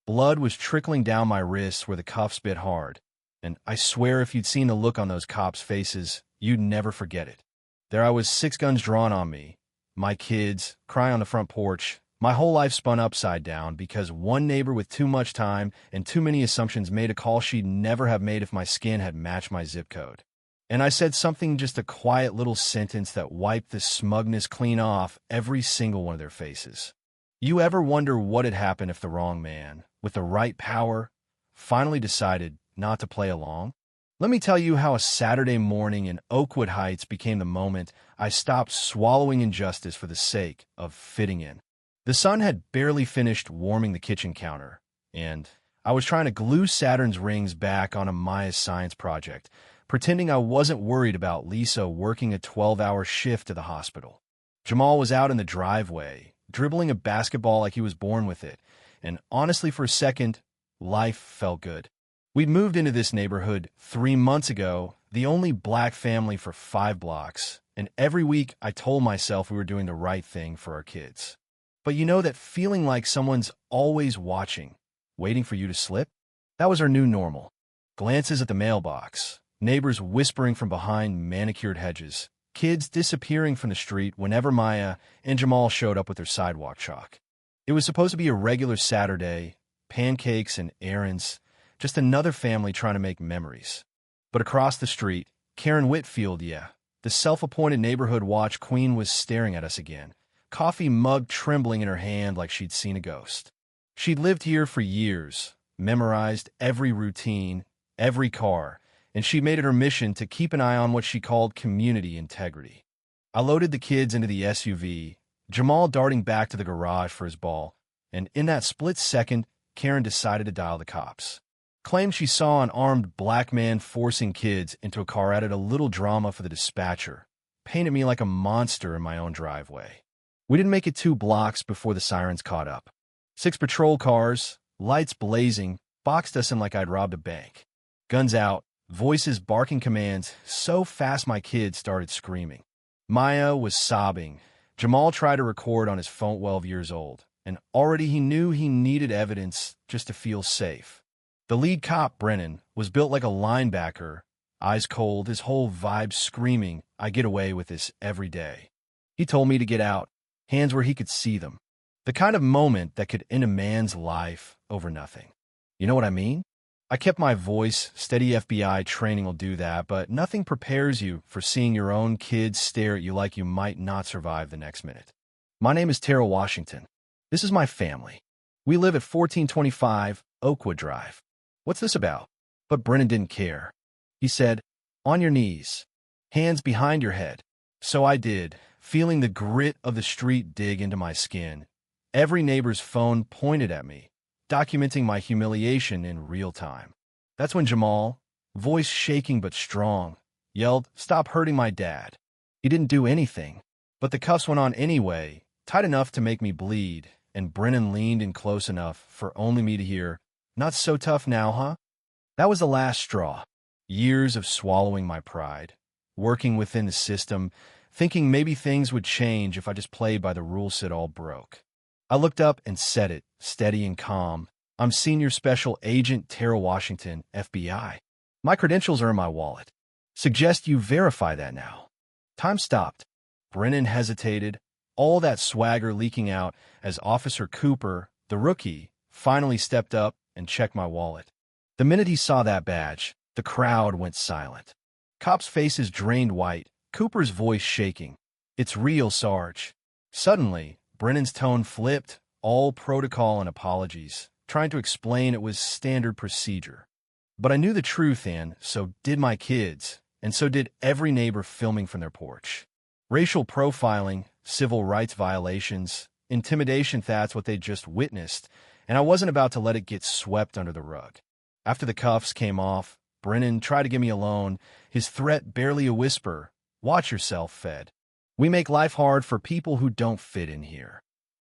Blood was trickling down my wrists where the cuffs bit hard, and I swear if you'd seen the look on those cops' faces, you'd never forget it. There I was, 6 guns drawn on me, my kids, crying on the front porch, my whole life spun upside down because one neighbor with too much time and too many assumptions made a call she'd never have made if my skin had matched my zip code. And I said something, just a quiet little sentence that wiped the smugness clean off every single one of their faces. You ever wonder what had happened if the wrong man, with the right power, finally decided not to play along? Let me tell you how a Saturday morning in Oakwood Heights became the moment I stopped swallowing injustice for the sake of fitting in. The sun had barely finished warming the kitchen counter, and I was trying to glue Saturn's rings back on a Maya's science project, pretending I wasn't worried about Lisa working a 12-hour shift to the hospital. Jamal was out in the driveway, dribbling a basketball like he was born with it, and honestly, for a second, life felt good. We'd moved into this neighborhood 3 months ago, the only black family for 5 blocks, and every week I told myself we were doing the right thing for our kids. But you know that feeling like someone's always watching, waiting for you to slip? That was our new normal. Glances at the mailbox, neighbors whispering from behind manicured hedges, kids disappearing from the street whenever Maya and Jamal showed up with their sidewalk chalk. It was supposed to be a regular Saturday, pancakes and errands, just another family trying to make memories. But across the street, Karen Whitfield, the self-appointed neighborhood watch queen, was staring at us again, coffee mug trembling in her hand like she'd seen a ghost. She'd lived here for years, memorized every routine, every car, and she made it her mission to keep an eye on what she called community integrity. I loaded the kids into the SUV, Jamal darting back to the garage for his ball, and in that split second, Karen decided to dial the cops. Claimed she saw an armed black man forcing kids into a car, added a little drama for the dispatcher, painted me like a monster in my own driveway. We didn't make it 2 blocks before the sirens caught up. 6 patrol cars, lights blazing, boxed us in like I'd robbed a bank. Guns out, voices barking commands so fast my kids started screaming. Maya was sobbing. Jamal tried to record on his phone, 12 years old, and already he knew he needed evidence just to feel safe. The lead cop, Brennan, was built like a linebacker, eyes cold, his whole vibe screaming, I get away with this every day. He told me to get out, hands where he could see them. The kind of moment that could end a man's life over nothing. You know what I mean? I kept my voice, steady FBI training will do that, but nothing prepares you for seeing your own kids stare at you like you might not survive the next minute. My name is Terrell Washington. This is my family. We live at 1425 Oakwood Drive. What's this about? But Brennan didn't care. He said, on your knees, hands behind your head. So I did, feeling the grit of the street dig into my skin. Every neighbor's phone pointed at me, documenting my humiliation in real time. That's when Jamal, voice shaking but strong, yelled, stop hurting my dad. He didn't do anything, but the cuffs went on anyway, tight enough to make me bleed, and Brennan leaned in close enough for only me to hear, not so tough now, huh? That was the last straw. Years of swallowing my pride, working within the system, thinking maybe things would change if I just played by the rules it all broke. I looked up and said it, steady and calm. I'm Senior Special Agent Terrell Washington, FBI. My credentials are in my wallet. Suggest you verify that now. Time stopped. Brennan hesitated, all that swagger leaking out as Officer Cooper, the rookie, finally stepped up and checked my wallet. The minute he saw that badge, the crowd went silent. Cops' faces drained white, Cooper's voice shaking. It's real, Sarge. Suddenly, Brennan's tone flipped, all protocol and apologies, trying to explain it was standard procedure. But I knew the truth, and so did my kids, and so did every neighbor filming from their porch. Racial profiling, civil rights violations, intimidation, that's what they'd just witnessed, and I wasn't about to let it get swept under the rug. After the cuffs came off, Brennan tried to get me alone, his threat barely a whisper, watch yourself, Fed. We make life hard for people who don't fit in here.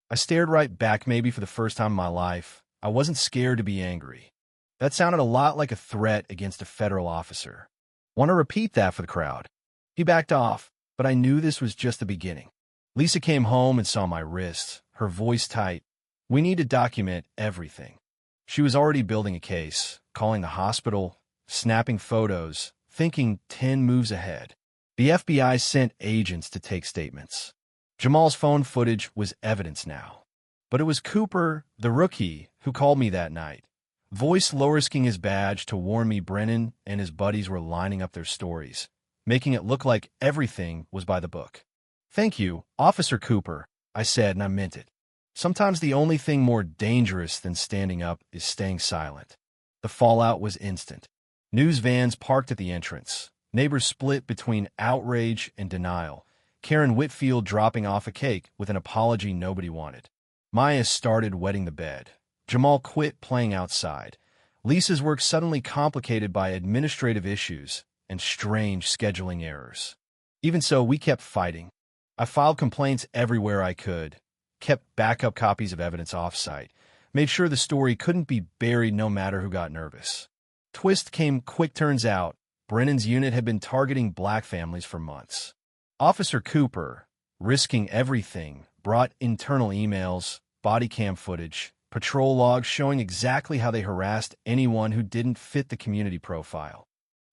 I stared right back, maybe for the first time in my life. I wasn't scared to be angry. That sounded a lot like a threat against a federal officer. Want to repeat that for the crowd? He backed off, but I knew this was just the beginning. Lisa came home and saw my wrists, her voice tight. We need to document everything. She was already building a case, calling the hospital, snapping photos, thinking 10 moves ahead. The FBI sent agents to take statements. Jamal's phone footage was evidence now. But it was Cooper, the rookie, who called me that night, voice low-risking his badge to warn me Brennan and his buddies were lining up their stories, making it look like everything was by the book. "Thank you, Officer Cooper," I said, and I meant it. Sometimes the only thing more dangerous than standing up is staying silent. The fallout was instant. News vans parked at the entrance. Neighbors split between outrage and denial. Karen Whitfield dropping off a cake with an apology nobody wanted. Maya started wetting the bed. Jamal quit playing outside. Lisa's work suddenly complicated by administrative issues and strange scheduling errors. Even so, we kept fighting. I filed complaints everywhere I could, kept backup copies of evidence off-site, made sure the story couldn't be buried no matter who got nervous. Twist came quick. Turns out, Brennan's unit had been targeting black families for months. Officer Cooper, risking everything, brought internal emails, body cam footage, patrol logs showing exactly how they harassed anyone who didn't fit the community profile.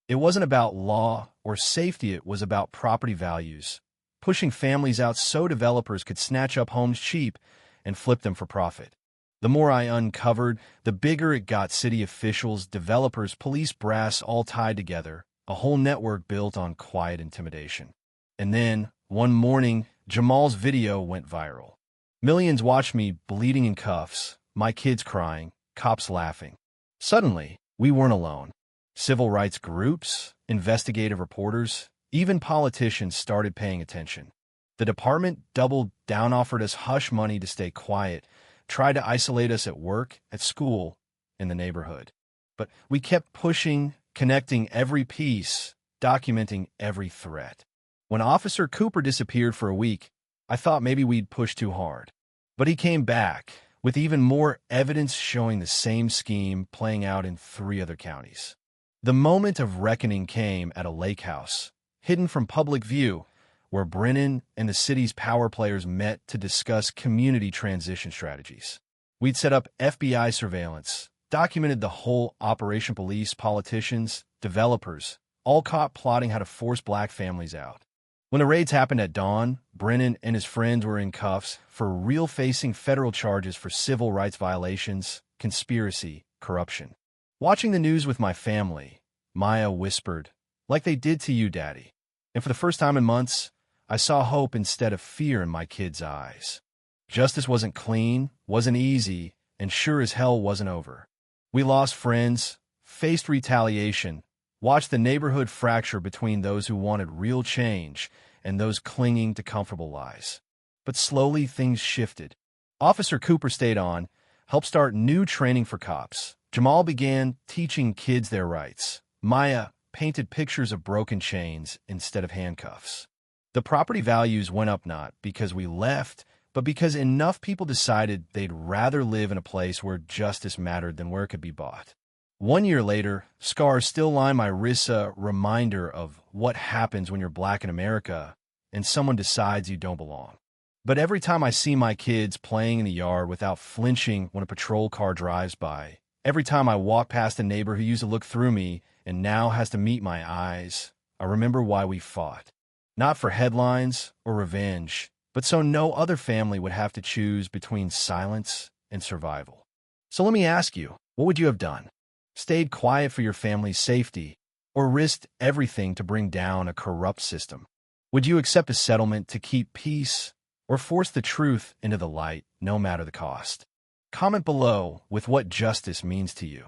It wasn't about law or safety, it was about property values, pushing families out so developers could snatch up homes cheap and flip them for profit. The more I uncovered, the bigger it got. City officials, developers, police brass all tied together, a whole network built on quiet intimidation. And then, one morning, Jamal's video went viral. Millions watched me bleeding in cuffs, my kids crying, cops laughing. Suddenly, we weren't alone. Civil rights groups, investigative reporters, even politicians started paying attention. The department doubled down, offered us hush money to stay quiet, tried to isolate us at work, at school, in the neighborhood. But we kept pushing, connecting every piece, documenting every threat. When Officer Cooper disappeared for a week, I thought maybe we'd pushed too hard. But he came back, with even more evidence showing the same scheme playing out in 3 other counties. The moment of reckoning came at a lake house, hidden from public view, where Brennan and the city's power players met to discuss community transition strategies. We'd set up FBI surveillance, documented the whole operation. Police, politicians, developers, all caught plotting how to force black families out. When the raids happened at dawn, Brennan and his friends were in cuffs for real, facing federal charges for civil rights violations, conspiracy, corruption. Watching the news with my family, Maya whispered, "Like they did to you, Daddy." And for the first time in months, I saw hope instead of fear in my kids' eyes. Justice wasn't clean, wasn't easy, and sure as hell wasn't over. We lost friends, faced retaliation, watched the neighborhood fracture between those who wanted real change and those clinging to comfortable lies. But slowly things shifted. Officer Cooper stayed on, helped start new training for cops. Jamal began teaching kids their rights. Maya painted pictures of broken chains instead of handcuffs. The property values went up not because we left, but because enough people decided they'd rather live in a place where justice mattered than where it could be bought. 1 year later, scars still line my wrists, a reminder of what happens when you're black in America and someone decides you don't belong. But every time I see my kids playing in the yard without flinching when a patrol car drives by, every time I walk past a neighbor who used to look through me and now has to meet my eyes, I remember why we fought. Not for headlines or revenge, but so no other family would have to choose between silence and survival. So let me ask you, what would you have done? Stayed quiet for your family's safety, or risked everything to bring down a corrupt system? Would you accept a settlement to keep peace, or force the truth into the light, no matter the cost? Comment below with what justice means to you.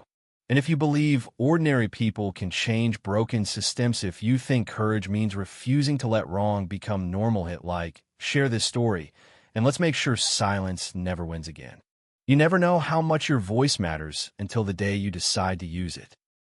And if you believe ordinary people can change broken systems, if you think courage means refusing to let wrong become normal, hit like, share this story, and let's make sure silence never wins again. You never know how much your voice matters until the day you decide to use it.